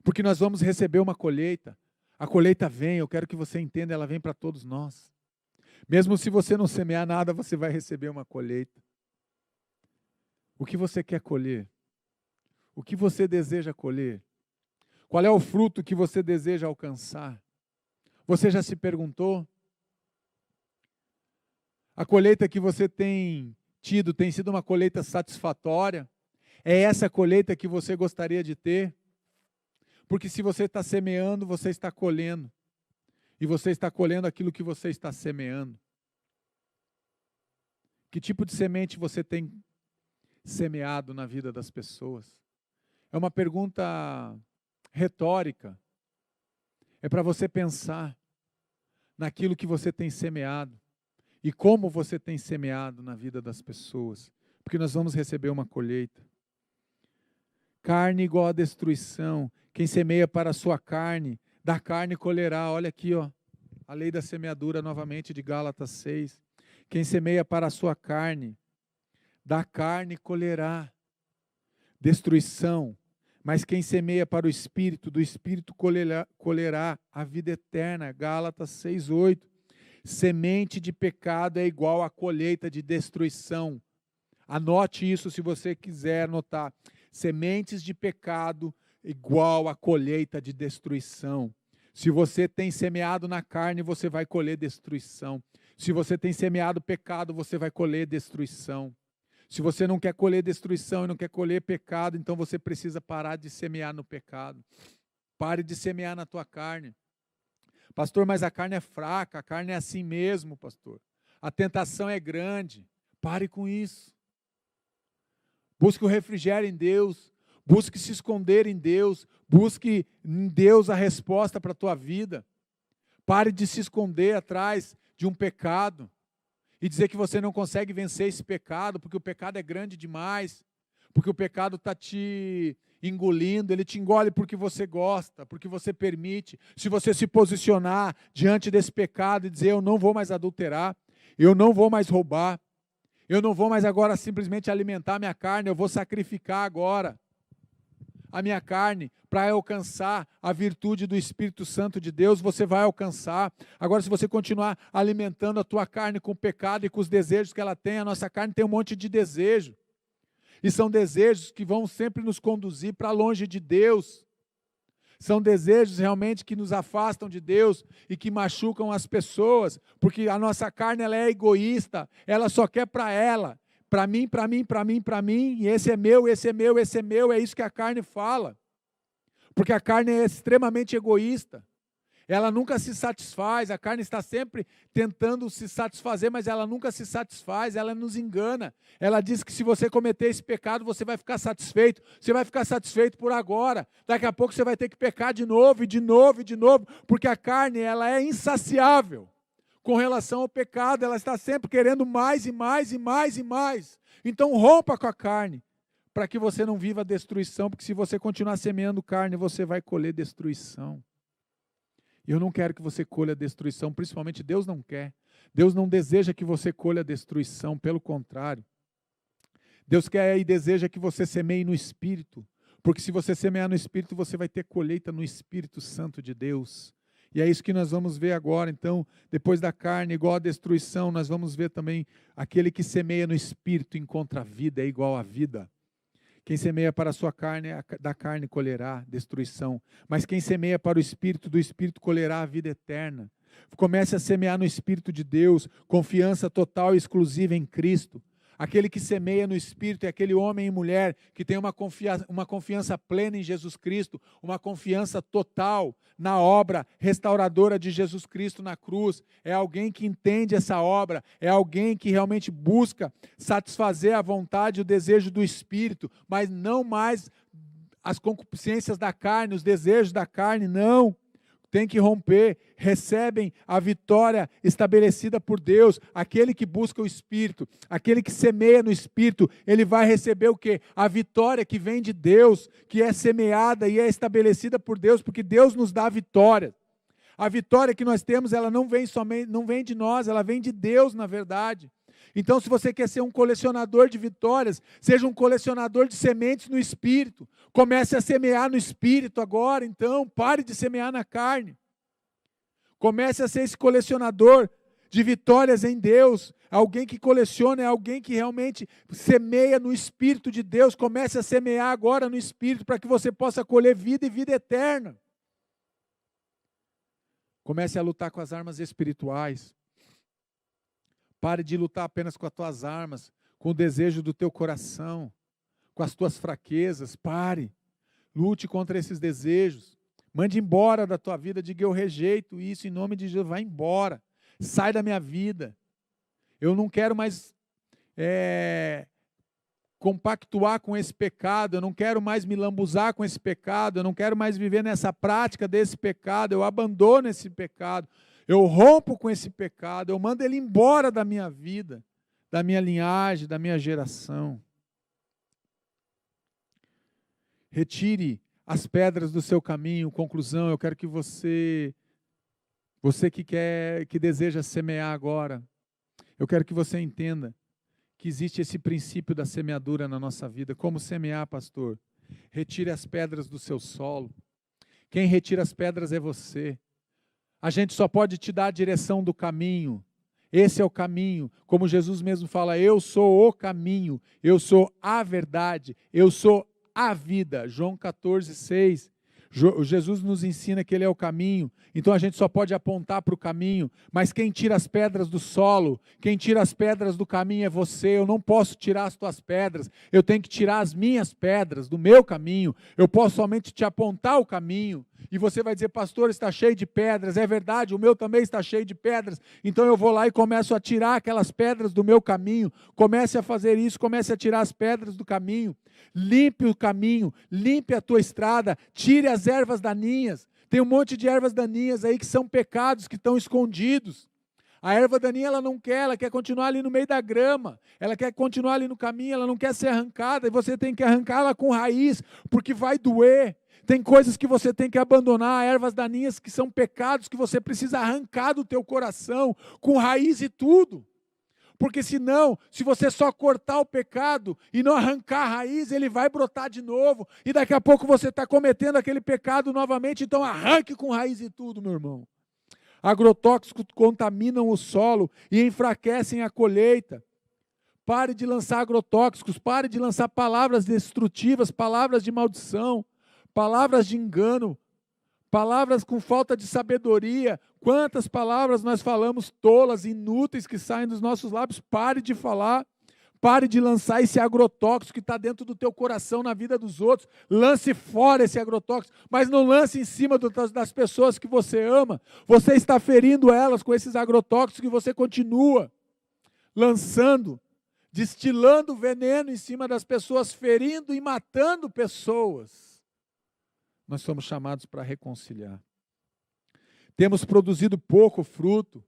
Porque nós vamos receber uma colheita. A colheita vem, eu quero que você entenda, ela vem para todos nós. Mesmo se você não semear nada, você vai receber uma colheita. O que você quer colher? O que você deseja colher? Qual é o fruto que você deseja alcançar? Você já se perguntou? A colheita que você tem tido tem sido uma colheita satisfatória? É essa colheita que você gostaria de ter? Porque se você está semeando, você está colhendo. E você está colhendo aquilo que você está semeando. Que tipo de semente você tem semeado na vida das pessoas? É uma pergunta retórica. É para você pensar naquilo que você tem semeado e como você tem semeado na vida das pessoas, porque nós vamos receber uma colheita. Carne igual a destruição. Quem semeia para a sua carne, da carne colherá. Olha aqui, ó, a lei da semeadura novamente de Gálatas 6. Quem semeia para a sua carne, da carne colherá destruição. Mas quem semeia para o Espírito, do Espírito colherá a vida eterna. Gálatas 6:8. Semente de pecado é igual a colheita de destruição. Anote isso se você quiser anotar. Sementes de pecado igual a colheita de destruição. Se você tem semeado na carne, você vai colher destruição. Se você tem semeado pecado, você vai colher destruição. Se você não quer colher destruição e não quer colher pecado, então você precisa parar de semear no pecado. Pare de semear na tua carne. Pastor, mas a carne é fraca, a carne é assim mesmo, pastor. A tentação é grande. Pare com isso. Busque o refrigério em Deus. Busque se esconder em Deus. Busque em Deus a resposta para a tua vida. Pare de se esconder atrás de um pecado e dizer que você não consegue vencer esse pecado, porque o pecado é grande demais, porque o pecado está te engolindo, ele te engole porque você gosta, porque você permite. Se você se posicionar diante desse pecado e dizer, eu não vou mais adulterar, eu não vou mais roubar, eu não vou mais agora simplesmente alimentar minha carne, eu vou sacrificar agora a minha carne para alcançar a virtude do Espírito Santo de Deus, você vai alcançar. Agora, se você continuar alimentando a tua carne com o pecado e com os desejos que ela tem, a nossa carne tem um monte de desejo. E são desejos que vão sempre nos conduzir para longe de Deus. São desejos realmente que nos afastam de Deus e que machucam as pessoas, porque a nossa carne ela é egoísta, ela só quer para ela. Para mim, para mim, para mim, para mim, e esse é meu, esse é meu, esse é meu, é isso que a carne fala. Porque a carne é extremamente egoísta. Ela nunca se satisfaz, a carne está sempre tentando se satisfazer, mas ela nunca se satisfaz, ela nos engana. Ela diz que se você cometer esse pecado, você vai ficar satisfeito. Você vai ficar satisfeito por agora. Daqui a pouco você vai ter que pecar de novo, e de novo, e de novo, porque a carne ela é insaciável. Com relação ao pecado, ela está sempre querendo mais e mais e mais e mais. Então rompa com a carne, para que você não viva a destruição, porque se você continuar semeando carne, você vai colher destruição. E eu não quero que você colha destruição, principalmente Deus não quer. Deus não deseja que você colha destruição, pelo contrário. Deus quer e deseja que você semeie no Espírito, porque se você semear no Espírito, você vai ter colheita no Espírito Santo de Deus. E é isso que nós vamos ver agora, então, depois da carne igual a destruição, nós vamos ver também aquele que semeia no Espírito encontra a vida, é igual à vida. Quem semeia para a sua carne, da carne colherá destruição, mas quem semeia para o Espírito, do Espírito colherá a vida eterna. Comece a semear no Espírito de Deus, confiança total e exclusiva em Cristo. Aquele que semeia no Espírito é aquele homem e mulher que tem uma confiança plena em Jesus Cristo, uma confiança total na obra restauradora de Jesus Cristo na cruz. É alguém que entende essa obra, é alguém que realmente busca satisfazer a vontade e o desejo do Espírito, mas não mais as concupiscências da carne, os desejos da carne, não. Tem que romper, recebem a vitória estabelecida por Deus. Aquele que busca o Espírito, aquele que semeia no Espírito, ele vai receber o quê? A vitória que vem de Deus, que é semeada e é estabelecida por Deus, porque Deus nos dá a vitória. A vitória que nós temos, ela não vem de nós, ela vem de Deus, na verdade. Então, se você quer ser um colecionador de vitórias, seja um colecionador de sementes no Espírito. Comece a semear no Espírito agora, então, pare de semear na carne. Comece a ser esse colecionador de vitórias em Deus. Alguém que coleciona é alguém que realmente semeia no Espírito de Deus. Comece a semear agora no Espírito, para que você possa colher vida e vida eterna. Comece a lutar com as armas espirituais. Pare de lutar apenas com as tuas armas, com o desejo do teu coração, com as tuas fraquezas. Pare. Lute contra esses desejos. Mande embora da tua vida. Diga, eu rejeito isso em nome de Jesus. Vai embora. Sai da minha vida. Eu não quero mais compactuar com esse pecado. Eu não quero mais me lambuzar com esse pecado. Eu não quero mais viver nessa prática desse pecado. Eu abandono esse pecado. Eu rompo com esse pecado, eu mando ele embora da minha vida, da minha linhagem, da minha geração. Retire as pedras do seu caminho. Conclusão, eu quero que você que deseja semear agora, eu quero que você entenda que existe esse princípio da semeadura na nossa vida. Como semear, pastor? Retire as pedras do seu solo. Quem retira as pedras é você. A gente só pode te dar a direção do caminho. Esse é o caminho. Como Jesus mesmo fala, eu sou o caminho, eu sou a verdade, eu sou a vida. João 14, 6. Jesus nos ensina que Ele é o caminho, então a gente só pode apontar para o caminho, mas quem tira as pedras do solo, quem tira as pedras do caminho é você. Eu não posso tirar as tuas pedras, eu tenho que tirar as minhas pedras do meu caminho. Eu posso somente te apontar o caminho, e você vai dizer: pastor, está cheio de pedras. É verdade, o meu também está cheio de pedras. Então eu vou lá e começo a tirar aquelas pedras do meu caminho. Comece a fazer isso, comece a tirar as pedras do caminho. Limpe o caminho, limpe a tua estrada, tire as ervas daninhas. Tem um monte de ervas daninhas aí que são pecados, que estão escondidos. A erva daninha ela quer continuar ali no meio da grama, ela quer continuar ali no caminho, ela não quer ser arrancada, e você tem que arrancá-la com raiz, porque vai doer. Tem coisas que você tem que abandonar, ervas daninhas que são pecados, que você precisa arrancar do teu coração, com raiz e tudo. Porque senão, se você só cortar o pecado e não arrancar a raiz, ele vai brotar de novo, e daqui a pouco você está cometendo aquele pecado novamente. Então arranque com raiz e tudo, meu irmão. Agrotóxicos contaminam o solo e enfraquecem a colheita. Pare de lançar agrotóxicos, pare de lançar palavras destrutivas, palavras de maldição, palavras de engano, palavras com falta de sabedoria. Quantas palavras nós falamos tolas, inúteis, que saem dos nossos lábios? Pare de falar, pare de lançar esse agrotóxico que está dentro do teu coração na vida dos outros. Lance fora esse agrotóxico, mas não lance em cima das pessoas que você ama. Você está ferindo elas com esses agrotóxicos e você continua lançando, destilando veneno em cima das pessoas, ferindo e matando pessoas. Nós somos chamados para reconciliar. Temos produzido pouco fruto.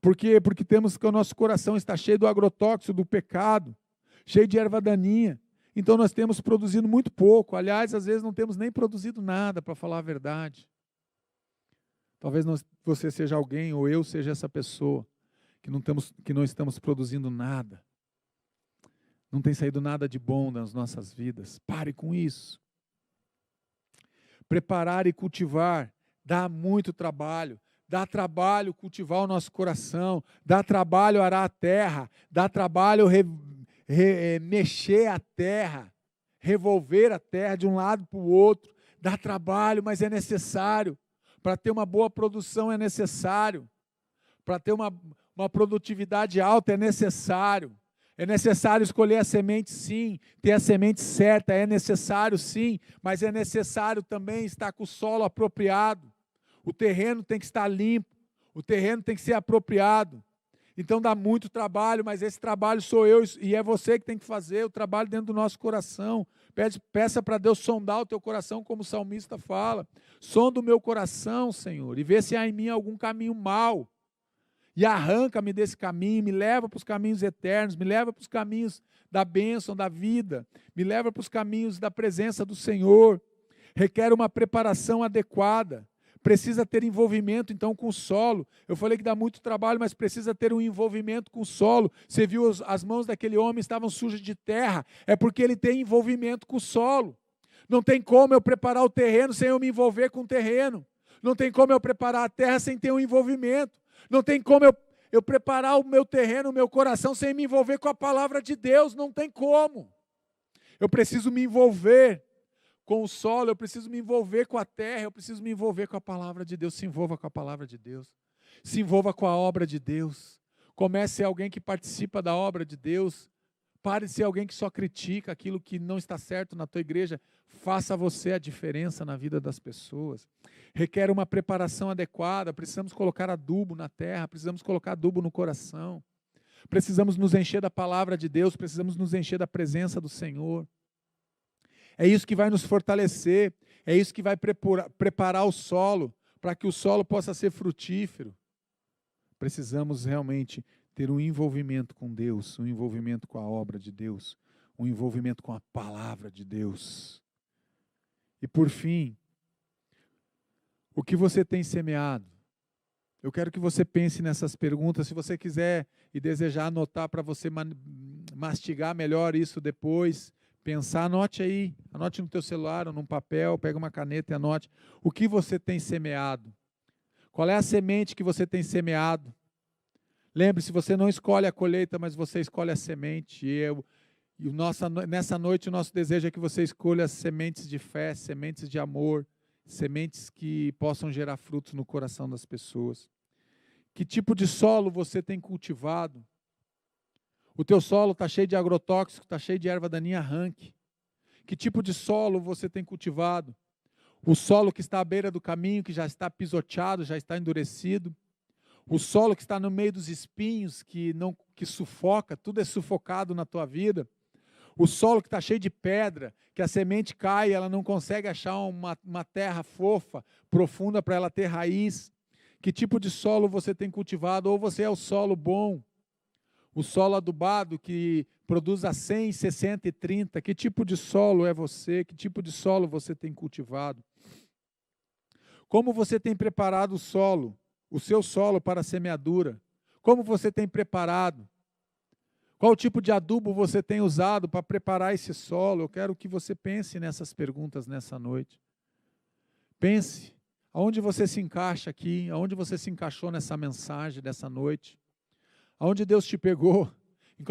Por quê? Porque temos que o nosso coração está cheio do agrotóxico, do pecado, cheio de erva daninha. Então nós temos produzido muito pouco. Aliás, às vezes não temos nem produzido nada, para falar a verdade. Talvez você seja alguém, ou eu seja essa pessoa, que não estamos produzindo nada. Não tem saído nada de bom nas nossas vidas. Pare com isso. Preparar e cultivar dá muito trabalho. Dá trabalho cultivar o nosso coração, dá trabalho arar a terra, dá trabalho mexer a terra, revolver a terra de um lado para o outro. Dá trabalho, mas é necessário. Para ter uma boa produção é necessário. Para ter uma produtividade alta é necessário. É necessário escolher a semente, sim, ter a semente certa, é necessário, sim, mas é necessário também estar com o solo apropriado. O terreno tem que estar limpo, o terreno tem que ser apropriado. Então dá muito trabalho, mas esse trabalho sou eu e é você que tem que fazer, o trabalho dentro do nosso coração. Peça para Deus sondar o teu coração, como o salmista fala. Sonda o meu coração, Senhor, e vê se há em mim algum caminho mau. E arranca-me desse caminho, me leva para os caminhos eternos, me leva para os caminhos da bênção, da vida, me leva para os caminhos da presença do Senhor. Requer uma preparação adequada, precisa ter envolvimento então com o solo. Eu falei que dá muito trabalho, mas precisa ter um envolvimento com o solo. Você viu as mãos daquele homem estavam sujas de terra, é porque ele tem envolvimento com o solo. Não tem como eu preparar o terreno sem eu me envolver com o terreno. Não tem como eu preparar a terra sem ter um envolvimento. Não tem como eu preparar o meu terreno, o meu coração, sem me envolver com a palavra de Deus. Não tem como. Eu preciso me envolver com o solo, eu preciso me envolver com a terra, eu preciso me envolver com a palavra de Deus. Se envolva com a palavra de Deus. Se envolva com a obra de Deus. Comece a ser alguém que participa da obra de Deus. Pare de ser alguém que só critica aquilo que não está certo na tua igreja. Faça você a diferença na vida das pessoas. Requer uma preparação adequada. Precisamos colocar adubo na terra, precisamos colocar adubo no coração. Precisamos nos encher da palavra de Deus, precisamos nos encher da presença do Senhor. É isso que vai nos fortalecer, é isso que vai preparar o solo, para que o solo possa ser frutífero. Precisamos realmente ter um envolvimento com Deus, um envolvimento com a obra de Deus, um envolvimento com a palavra de Deus. E por fim, o que você tem semeado? Eu quero que você pense nessas perguntas. Se você quiser e desejar anotar para você mastigar melhor isso depois, pensar, anote aí, anote no teu celular ou num papel, pega uma caneta e anote. O que você tem semeado? Qual é a semente que você tem semeado? Lembre-se, você não escolhe a colheita, mas você escolhe a semente. Nessa noite o nosso desejo é que você escolha as sementes de fé, sementes de amor, sementes que possam gerar frutos no coração das pessoas. Que tipo de solo você tem cultivado? O teu solo está cheio de agrotóxico, está cheio de erva daninha, arranque. Que tipo de solo você tem cultivado? O solo que está à beira do caminho, que já está pisoteado, já está endurecido. O solo que está no meio dos espinhos, que sufoca, tudo é sufocado na tua vida. O solo que está cheio de pedra, que a semente cai e ela não consegue achar uma terra fofa, profunda para ela ter raiz. Que tipo de solo você tem cultivado? Ou você é o solo bom, o solo adubado que produz a 100, 60 e 30. Que tipo de solo é você? Que tipo de solo você tem cultivado? Como você tem preparado o seu solo para a semeadura? Como você tem preparado? Qual tipo de adubo você tem usado para preparar esse solo? Eu quero que você pense nessas perguntas nessa noite. Pense, aonde você se encaixa aqui, aonde você se encaixou nessa mensagem dessa noite? Aonde Deus te pegou? Em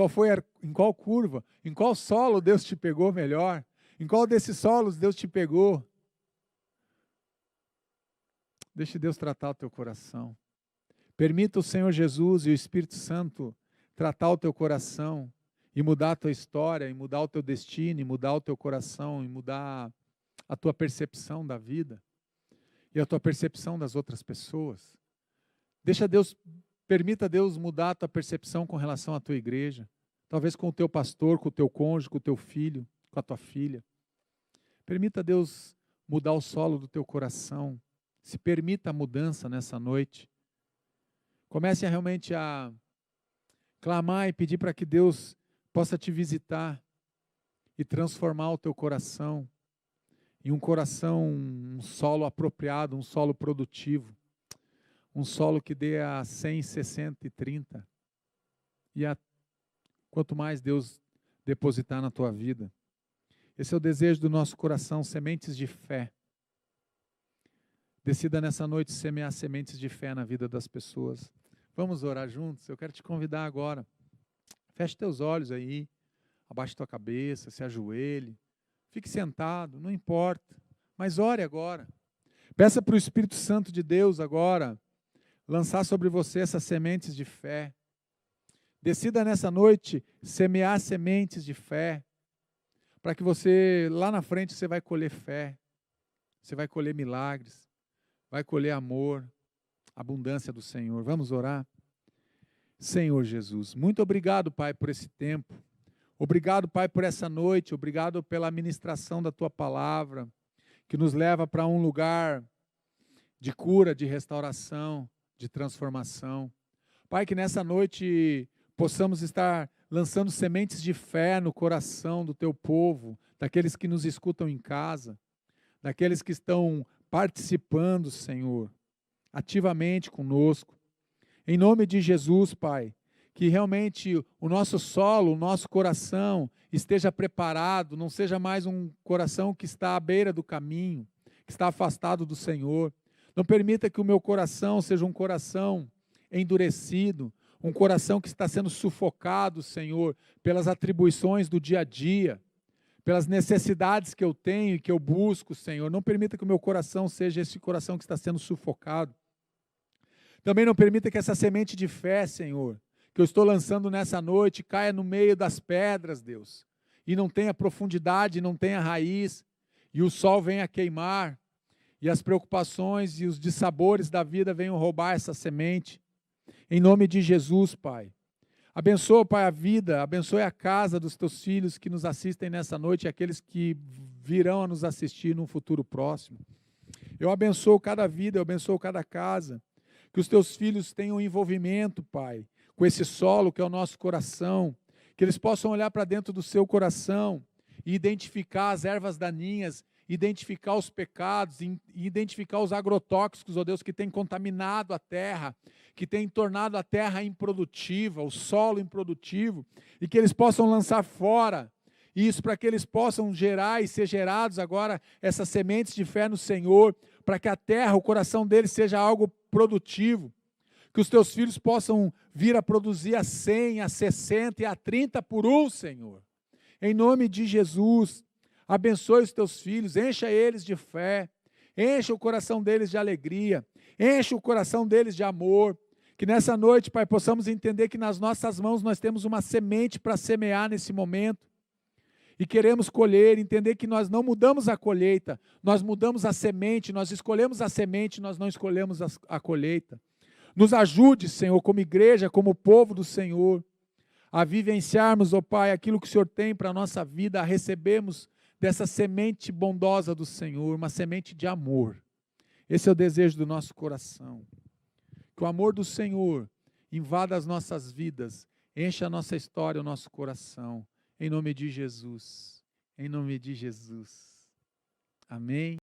qual curva? Em qual solo Deus te pegou melhor? Em qual desses solos Deus te pegou? Deixe Deus tratar o teu coração. Permita o Senhor Jesus e o Espírito Santo tratar o teu coração e mudar a tua história, e mudar o teu destino, e mudar o teu coração, e mudar a tua percepção da vida e a tua percepção das outras pessoas. Permita Deus mudar a tua percepção com relação à tua igreja, talvez com o teu pastor, com o teu cônjuge, com o teu filho, com a tua filha. Permita Deus mudar o solo do teu coração. Se permita a mudança nessa noite. Comece realmente a clamar e pedir para que Deus possa te visitar e transformar o teu coração em um coração, um solo apropriado, um solo produtivo, um solo que dê a 100, 60 e 30. Quanto mais Deus depositar na tua vida. Esse é o desejo do nosso coração, sementes de fé. Decida nessa noite semear sementes de fé na vida das pessoas. Vamos orar juntos? Eu quero te convidar agora. Feche teus olhos aí, abaixe tua cabeça, se ajoelhe. Fique sentado, não importa. Mas ore agora. Peça para o Espírito Santo de Deus agora lançar sobre você essas sementes de fé. Decida nessa noite semear sementes de fé, para que você, lá na frente, você vai colher fé, você vai colher milagres, vai colher amor, abundância do Senhor. Vamos orar? Senhor Jesus, muito obrigado, Pai, por esse tempo. Obrigado, Pai, por essa noite. Obrigado pela ministração da Tua palavra, que nos leva para um lugar de cura, de restauração, de transformação. Pai, que nessa noite possamos estar lançando sementes de fé no coração do Teu povo, daqueles que nos escutam em casa, daqueles que estão participando, Senhor, ativamente conosco. Em nome de Jesus, Pai, que realmente o nosso solo, o nosso coração esteja preparado, não seja mais um coração que está à beira do caminho, que está afastado do Senhor. Não permita que o meu coração seja um coração endurecido, um coração que está sendo sufocado, Senhor, pelas atribuições do dia a dia, pelas necessidades que eu tenho e que eu busco, Senhor. Não permita que o meu coração seja esse coração que está sendo sufocado. Também não permita que essa semente de fé, Senhor, que eu estou lançando nessa noite, caia no meio das pedras, Deus, e não tenha profundidade, não tenha raiz, e o sol venha queimar, e as preocupações e os dissabores da vida venham roubar essa semente. Em nome de Jesus, Pai. Abençoa, Pai, a vida, abençoe a casa dos teus filhos que nos assistem nessa noite e aqueles que virão a nos assistir num futuro próximo. Eu abençoo cada vida, eu abençoo cada casa. Que os teus filhos tenham envolvimento, Pai, com esse solo que é o nosso coração, que eles possam olhar para dentro do seu coração e identificar as ervas daninhas, identificar os pecados, e identificar os agrotóxicos, ó Deus, que têm contaminado a terra, que têm tornado a terra improdutiva, o solo improdutivo, e que eles possam lançar fora isso, para que eles possam gerar e ser gerados agora essas sementes de fé no Senhor, para que a terra, o coração deles seja algo produtivo, que os teus filhos possam vir a produzir a 100, a 60 e a 30 por um, Senhor. Em nome de Jesus, abençoe os teus filhos, encha eles de fé, Encha o coração deles de alegria. Encha o coração deles de amor. Que nessa noite, Pai, possamos entender que nas nossas mãos nós temos uma semente para semear nesse momento. E queremos colher, entender que nós não mudamos a colheita, nós mudamos a semente, nós escolhemos a semente, nós não escolhemos a colheita. Nos ajude, Senhor, como igreja, como povo do Senhor, a vivenciarmos, ó Pai, aquilo que o Senhor tem para a nossa vida, a recebermos dessa semente bondosa do Senhor, uma semente de amor. Esse é o desejo do nosso coração. Que o amor do Senhor invada as nossas vidas, encha a nossa história, o nosso coração. Em nome de Jesus. Em nome de Jesus. Amém.